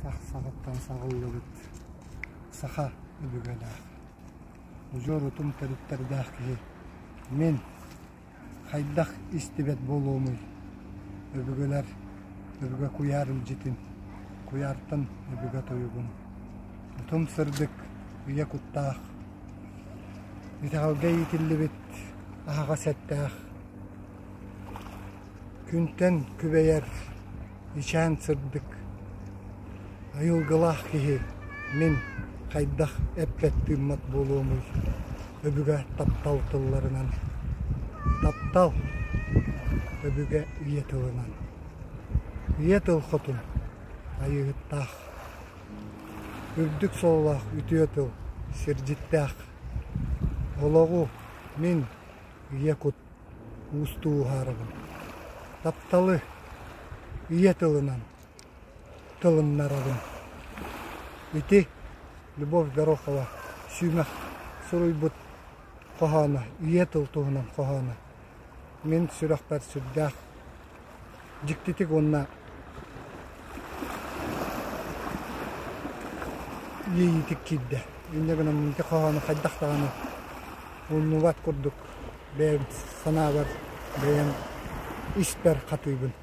Сағыттан сағылығыт. Саха өбігілі. Ұжор ұтым тәріттәрдәқ ке. Мен қайдақ істебет болуымый. Өбігілер өбігі куярыл жетін. Куяртын өбігі тойығын. Ұтым сырдық, үйе құттақ. Үтіғалға етілі бет, ағаға сәттәқ. Күнтен күбәйер, ишән сырдық. Айылғылақ кеге, мен қайдақ әппәтті ұмат болуымый. Өбігі таптал тылларынан. Таптал өбігі үйе тылынан. Үйе тыл қотын, айығыттақ. Үрдік соллақ, үтіе тыл, сіржіттәқ. Олағу мен үйе құт ұстуы ғарығын. Тапталы үйе тылынан. Тылыннарағын. Үті Любовь Горохова сүймәк сұруй бұт қоғаны, үйе тыл тұғынан қоғаны. Мен сүрақ бәр сүрдәқ. Жіктетік онына ейітік кейді. Үндегіні мүнті қоғаны қайдақтағаны ұлнуғат күрдік. Бәйін сана бар, бәйін іс бәр қатуйбын.